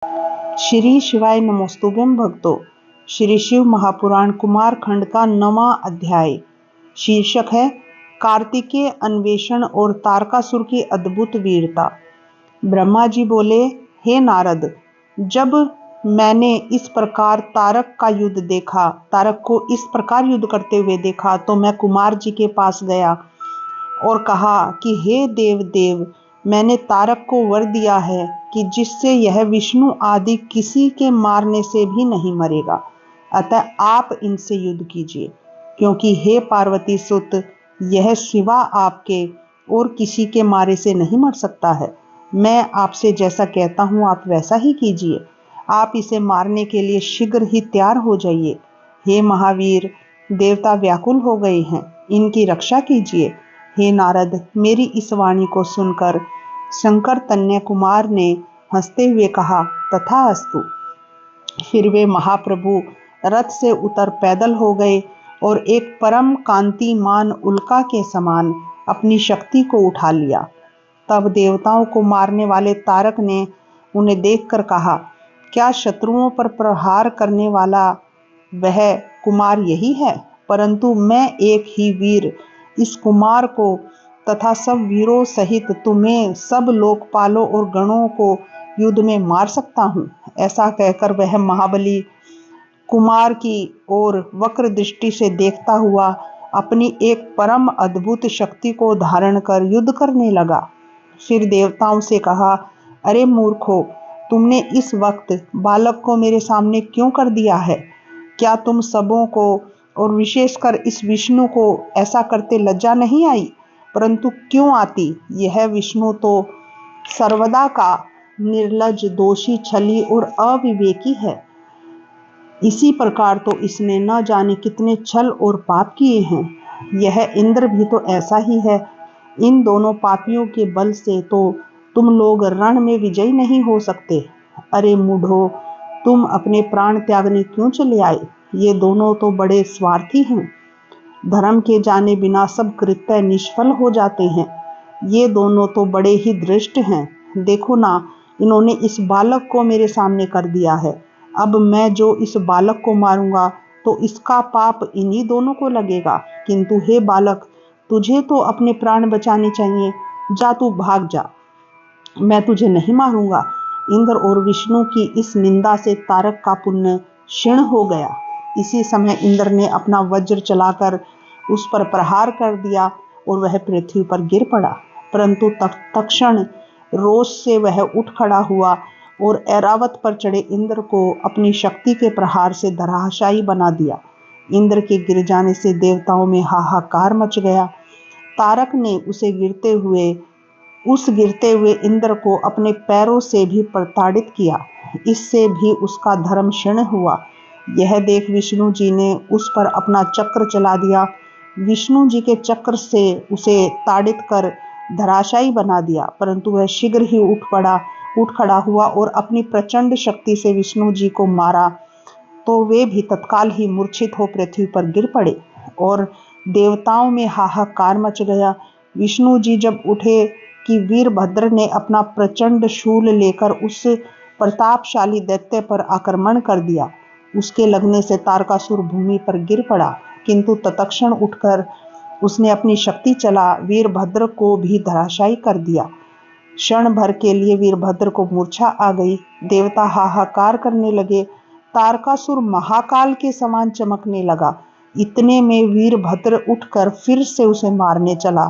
श्री शिवाय नमोस्तुभ्यं भक्तों। श्री शिव महापुराण कुमार खंड का 9वां अध्याय। शीर्षक है कार्तिकेय अन्वेषण और तारकासुर की अद्भुत वीरता। ब्रह्मा जी बोले, हे नारद, जब मैंने इस प्रकार तारक को इस प्रकार युद्ध करते हुए देखा तो मैं कुमार जी के पास गया और कहा कि हे देव, मैंने तारक को वर दिया है कि जिससे यह विष्णु आदि किसी के मारने से भी नहीं मरेगा, अतः आप इनसे युद्ध कीजिए, क्योंकि हे पार्वती सुत, यह सिवा आपके और किसी के मारे से नहीं मर सकता है। मैं आपसे जैसा कहता हूँ आप वैसा ही कीजिए। आप इसे मारने के लिए शीघ्र ही तैयार हो जाइए। हे महावीर, देवता व्याकुल हो गए हैं, इनकी रक्षा कीजिए। हे नारद, मेरी इस वाणी को सुनकर शंकर तनय कुमार ने हंसते हुए कहा, तथास्तु। फिर वे महाप्रभु रथ से उतर पैदल हो गए और एक परम कांतिमान उल्का के समान अपनी शक्ति को उठा लिया। तब देवताओं को मारने वाले तारक ने उन्हें देखकर कहा, क्या शत्रुओं पर प्रहार करने वाला वह कुमार यही है? परंतु मैं एक ही वीर इस कुमार को तथा सब वीरों सहित तुम्हें सब लोकपालों और गणों को युद्ध में मार सकता हूँ। ऐसा कहकर वह महाबली कुमार की ओर वक्र दृष्टि से देखता हुआ अपनी एक परम अद्भुत शक्ति को धारण कर युद्ध करने लगा। फिर देवताओं से कहा, अरे मूर्खों, तुमने इस वक्त बालक को मेरे सामने क्यों कर दिया है? क्या तुम सबों को और विशेषकर इस विष्णु को ऐसा करते लज्जा नहीं आई? परंतु क्यों आती? यह विष्णु तो सर्वदा का निर्लज, दोषी, छली और अविवेकी है। इसी प्रकार तो इसने न जाने कितने छल और पाप किए हैं। यह इंद्र भी तो ऐसा ही है। इन दोनों पापियों के बल से तो तुम लोग रण में विजयी नहीं हो सकते। अरे मूढ़ो, तुम अपने प्राण त्यागने क्यों चले आए? ये दोनों तो बड़े स्वार्थी हैं। धर्म के जाने बिना सब कृत्य निष्फल हो जाते हैं। ये दोनों तो बड़े ही दृष्ट हैं। देखो ना, इन्होंने इस बालक को मेरे सामने कर दिया है। अब मैं जो इस बालक को मारूंगा तो इसका पाप इन्हीं दोनों को लगेगा। किंतु हे बालक, तुझे तो अपने प्राण बचाने चाहिए। जा, तू भाग जा, मैं तुझे नहीं मारूंगा। इंद्र और विष्णु की इस निंदा से तारक का पुण्य क्षीण हो गया। इसी समय इंद्र ने अपना वज्र चलाकर उस पर प्रहार कर दिया और वह पृथ्वी पर गिर पड़ा। परंतु तत्क्षण रोष से वह उठ खड़ा हुआ और ऐरावत पर चढ़े इंद्र को अपनी शक्ति के प्रहार से धराशायी बना दिया। इंद्र के गिर जाने से देवताओं में हाहाकार मच गया। तारक ने उस गिरते हुए इंद्र को अपने पैरों से भी प्रताड़ित किया। इससे भी उसका धर्म क्षीण हुआ। यह देख विष्णु जी ने उस पर अपना चक्र चला दिया। विष्णु जी के चक्र से उसे ताड़ित कर धराशायी बना दिया। परंतु वह शीघ्र ही उठ खड़ा हुआ और अपनी प्रचंड शक्ति से विष्णु जी को मारा तो वे भी तत्काल ही मूर्छित हो पृथ्वी पर गिर पड़े और देवताओं में हाहाकार मच गया। विष्णु जी जब उठे कि वीरभद्र ने अपना प्रचंड शूल लेकर उस प्रतापशाली दैत्य पर आक्रमण कर दिया। उसके लगने से तारकासुर भूमि पर गिर पड़ा, किंतु तत्क्षण उठकर उसने अपनी शक्ति चला वीरभद्र को भी धराशायी कर दिया। क्षण भर के लिए वीरभद्र को मूर्छा आ गई। देवता हाहाकार करने लगे। तारकासुर महाकाल के समान चमकने लगा। इतने में वीरभद्र उठकर फिर से उसे मारने चला।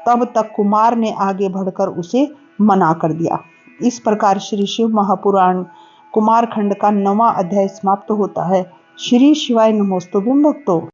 तब तक कुमार ने आगे बढ़कर उसे मना कर दिया। इस प्रकार श्री शिव महापुराण कुमार खंड का 9वां अध्याय समाप्त होता है। श्री शिवाय नमोस्तुभ्यं भक्तों।